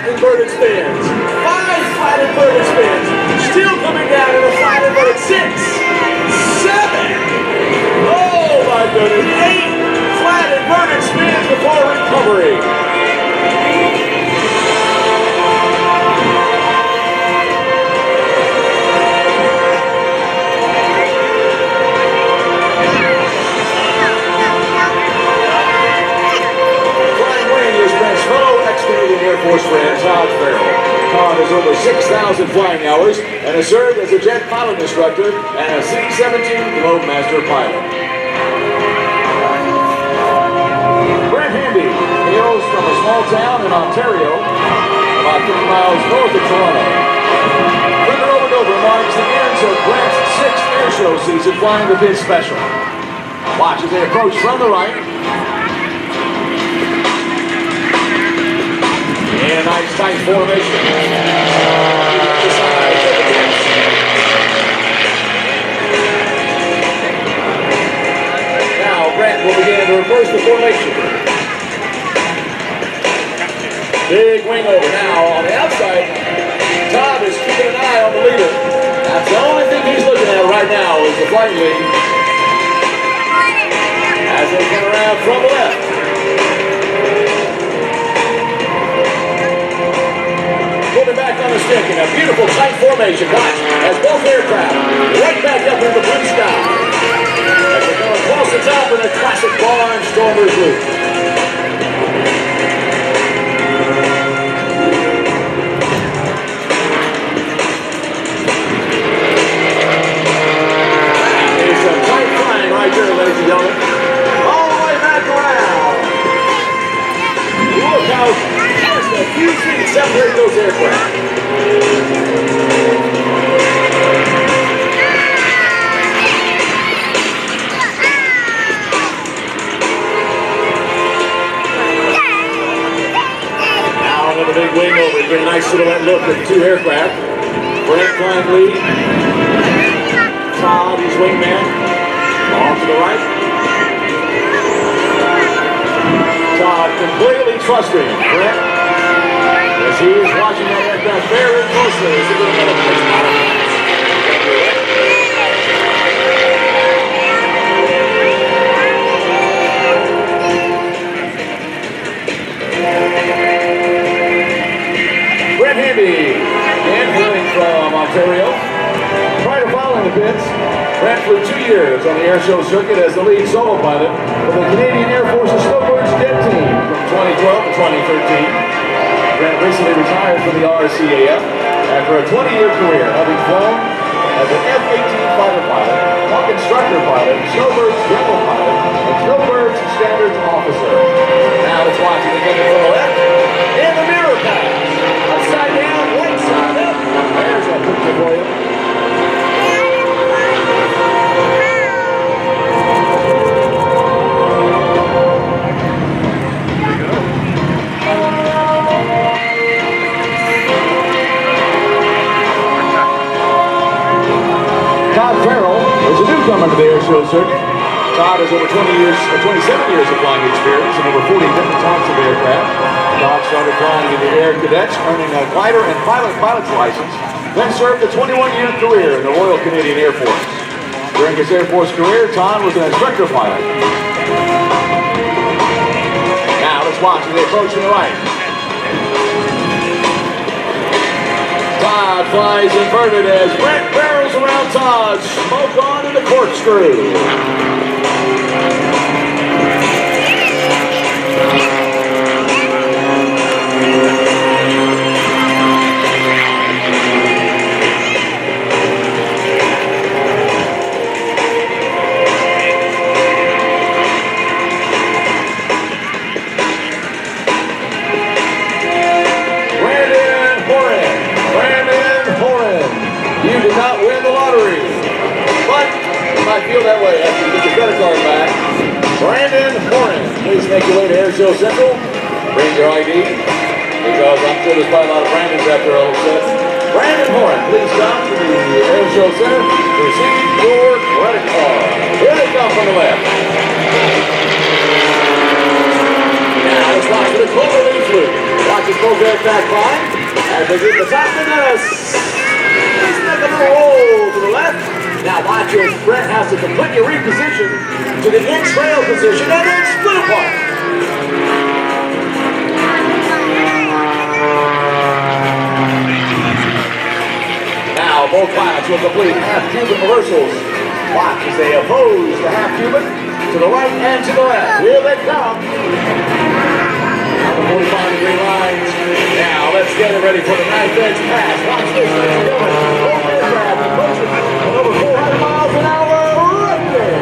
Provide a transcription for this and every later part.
flat inverted spins. 5 flat inverted spins. Still coming down in a flat inverted 6, 7. Oh my goodness. 8 flat inverted spins before recovery. Canadian Air Force friend Todd Farrell. Todd has over 6,000 flying hours and has served as a jet pilot instructor and a C-17 Globemaster pilot. Brent hails from a small town in Ontario, about 50 miles north of Toronto. Further over Dover marks the end of Brent's 6th airshow season flying the Pitts Special. Watch as they approach from the right. In a nice tight formation. Now Brent will begin to reverse the formation. Big wing over now on the outside. Todd is keeping an eye on the leader. That's the only thing he's looking at right now is the flight lead. As they come around from the left. Back on the stick in a beautiful tight formation. Watch as both aircraft right back up in the blue sky. As they go across the top in a classic barnstormer's loop. That is some tight flying right there, ladies and gentlemen. All the way back around. Look how just a few feet separate those aircraft. Now another big wing over. You get a nice silhouette look at the two aircraft. Brent flying lead. Todd, his wingman. Off to the right. Todd completely trusting Brent as he is watching that aircraft very closely as he goes another place out of Brent Hamby, again hailing from Ontario. Prior to following the Pitts, Brent for 2 years on the airshow circuit as the lead solo pilot for the Canadian Air Force's Snowbirds jet team from 2012 to 2013. Brent recently retired from the RCAF after a 20-year career, having flown as an F-18 fighter pilot, Hawk instructor pilot, Snowbirds demo pilot, and Snowbirds standards officer. Now let's watch it again from the left. In the mirror pass. Upside down, right side up. There's a picture for you. Todd Farrell is a newcomer to the airshow circuit. Todd has over 27 years of flying experience and over 40 different types of aircraft. Todd started flying in the Air Cadets, earning a glider and pilot's license, then served a 21-year career in the Royal Canadian Air Force. During his Air Force career, Todd was an instructor pilot. Now let's watch as they approach to the right. Todd flies inverted as Brent barrels around Todd. Smoke on in the corkscrew. You did not win the lottery, but you might feel that way after you get your credit card back. Brandon Horan, please make your way to Airshow Central. Bring your ID, because I'm sure there's probably a lot of Brandons after all of this. Brandon Horan, please come to the Airshow Center to receive your credit card. Here they come from the left. Now let's watch for the cloverleaf loop. Watch this both aircraft fly. this, Brent has to completely reposition to the in-trail position and then split apart. Now both pilots will complete half-Cuban reversals. Watch as they oppose the half-Cuban to the right and to the left. Here they come. On the 45-degree lines. Now let's get it ready for the knife edge pass. Watch this, ladies and gentlemen. Both aircraft approaching at over 400 miles an hour right there.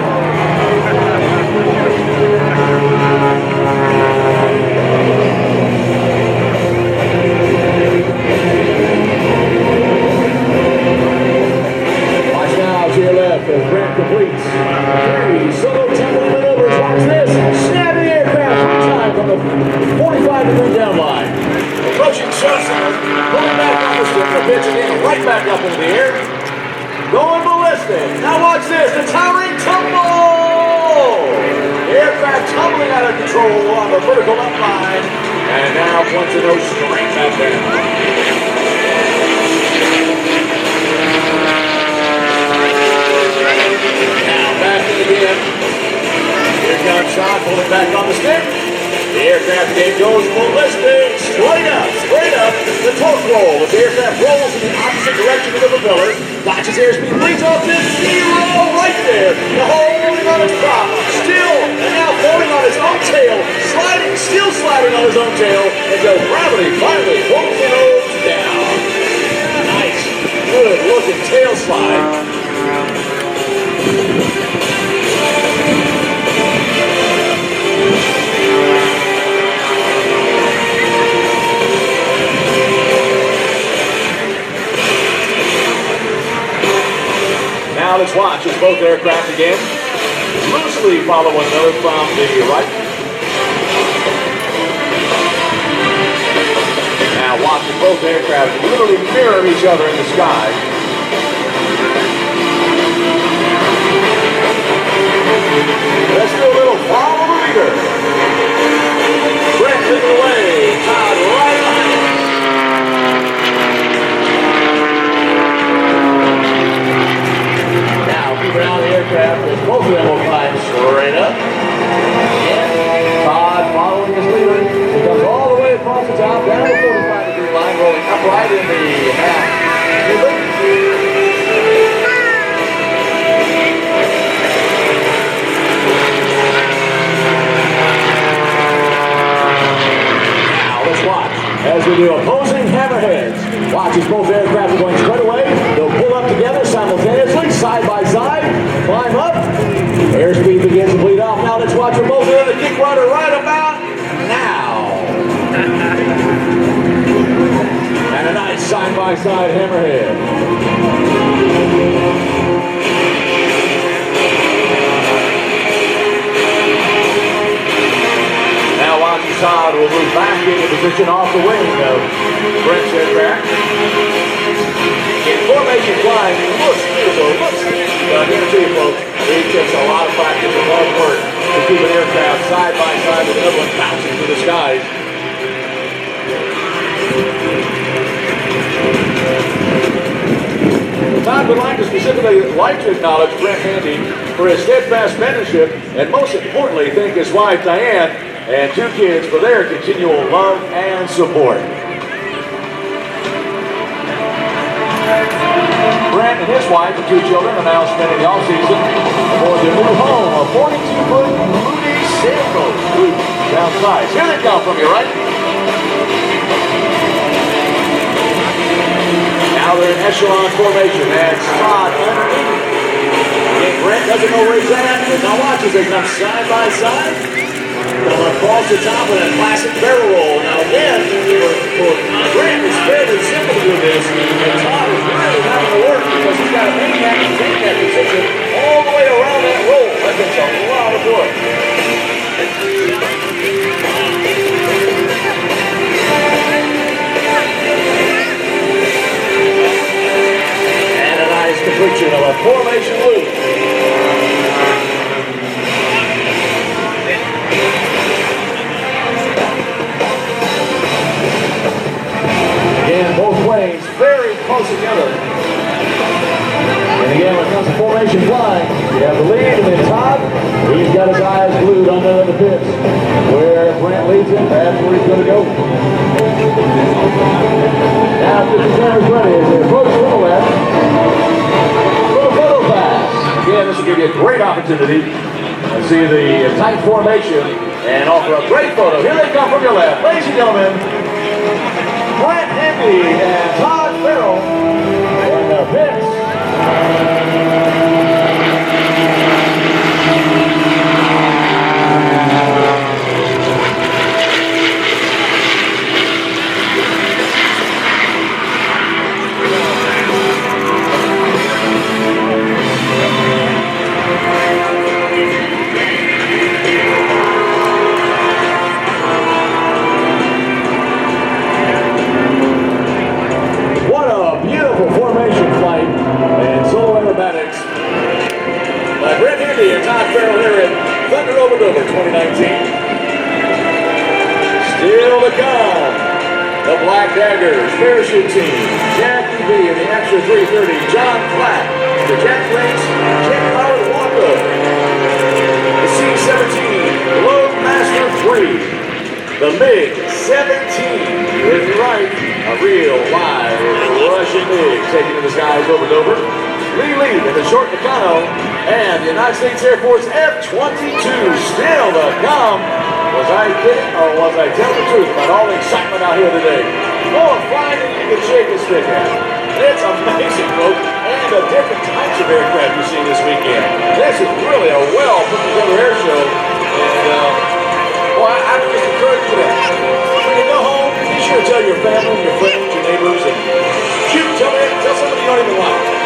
Watch now to your left as Brent completes 3 solo tumbling maneuvers. Watch this. Snap the aircraft one time from the 45-degree down line. Approaching Johnson, pulling back on the stick, the pitch again, right back up into the air. Going ballistic. Now watch this, the towering tumble! The aircraft tumbling out of control on the vertical up line, and now points the nose straight back down. Now back in again. Here comes Todd, pulling back on the stick. The aircraft again goes ballistic, straight up, the torque roll. As the aircraft rolls in the opposite direction of the propeller, watch as airspeed bleeds off to 0 right there. The holding on its prop, still, and now falling on its own tail, still sliding on his own tail, until gravity finally pulls the nose down. Nice, good looking tail slide. Now let's watch as both aircraft again loosely follow one another from the right. Now watch as both aircraft literally mirror each other in the sky. Let's do a little follow the leader. Brent leading away, Todd right behind him. Around the aircraft as both of them will climb straight up. And Todd following his leader. He comes all the way across the top, down the 45-degree line, rolling upright in the half. Now let's watch as we do opposing hammerheads. Watch as both aircraft are going straight away. They'll pull up together simultaneously, side by side, climb up. Airspeed begins to bleed off. Now let's watch them both in the kick rudder right about now. And a nice side by side hammerhead. Now watch Todd will move back into position off the wing of Brent's aircraft. In formation flying, looks beautiful, looks fancy. I guarantee you folks, it takes a lot of practice and hard work to keep an aircraft side by side with another one bouncing through the skies. Todd would specifically like to acknowledge Brent Handy for his steadfast mentorship and most importantly thank his wife Diane and 2 kids for their continual love and support. Brent and his wife and 2 children are now spending the off-season aboard their new home, a 42-foot Moody sailboat downside. Here they come from your right. Now they're in echelon formation. That's Todd underneath. Again, Brent doesn't know where he's at, but now watch as they come side by side. They'll across the top with a classic barrel roll. Now again, for Brent, it's fairly simple to do this, and Todd is really having to work because he's got to maintain that position all the way around that roll. That takes a lot of work. And a nice completion of a formation loop. Again, both planes very close together. And again, when it comes to formation, formation flying. You have the lead, and then Todd, he's got his eyes glued on the pits. Where Brent leads him, that's where he's going to go. Now, if the camera's ready, as they approach to the left, little photo pass. Again, this will give you a great opportunity to see the tight formation and offer a great photo. Here they come from your left. Ladies and gentlemen, Brent and Todd Farrell in the pits. Todd Farrell here at Dover 2019. Still to come, the Black Daggers parachute team, Jackie B in the extra 330, John Platt, the Jack Links, Jim Howard Walker, the C-17, Globe Master 3, the MiG-17, if you're right, a real live Russian MiG taking to the skies over Dover. Lee in the short Nakano, and the United States Air Force F-22 still to come. Was I kidding, or was I telling the truth about all the excitement out here today? More flying than you can shake a stick at. It's amazing, folks, and the different types of aircraft you're seeing this weekend. This is really a well put together air show, and boy, I just encourage you to, when you go home, be sure to tell your family, your friends, your neighbors, and shoot, tell somebody you don't even like.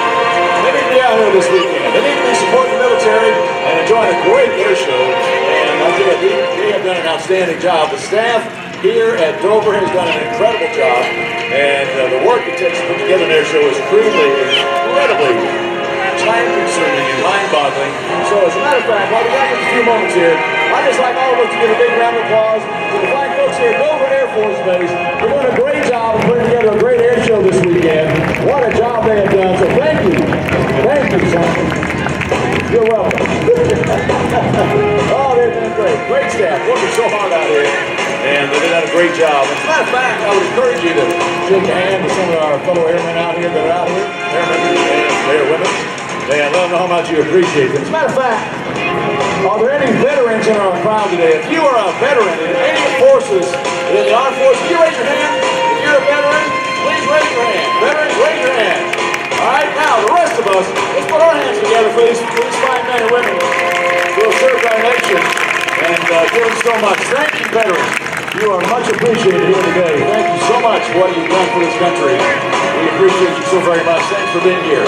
They need to be out here this weekend. They need to be supporting the military and enjoying a great air show. And I tell you, they have done an outstanding job. The staff here at Dover has done an incredible job. And the work it takes to put together an air show is truly incredibly time-consuming and mind-boggling. So as a matter of fact, while we got just a few moments here, I'd just like all of us to give a big round of applause to the fine folks here at Dover Air Force Base. They're doing a great job of putting together a great air show this weekend. What a job they have done. So thank you. Thank you, son. You're welcome. Oh, they've been great. Great staff, working so hard out here. And they've done a great job. As a matter of fact, I would encourage you to shake a hand with some of our fellow airmen out here that are out here. Airmen and airwomen. And let them know how much you appreciate them. As a matter of fact, are there any veterans in our crowd today? If you are a veteran in any forces, in the armed forces, can you raise your hand? If you're a veteran, please raise your hand. Veterans, raise your hand. All right, now the rest of us, let's put our hands together for these fine men and women who have served our nation and given so much. Thank you, veterans. You are much appreciated here today. Thank you so much for what you've done for this country. We appreciate you so very much. Thanks for being here.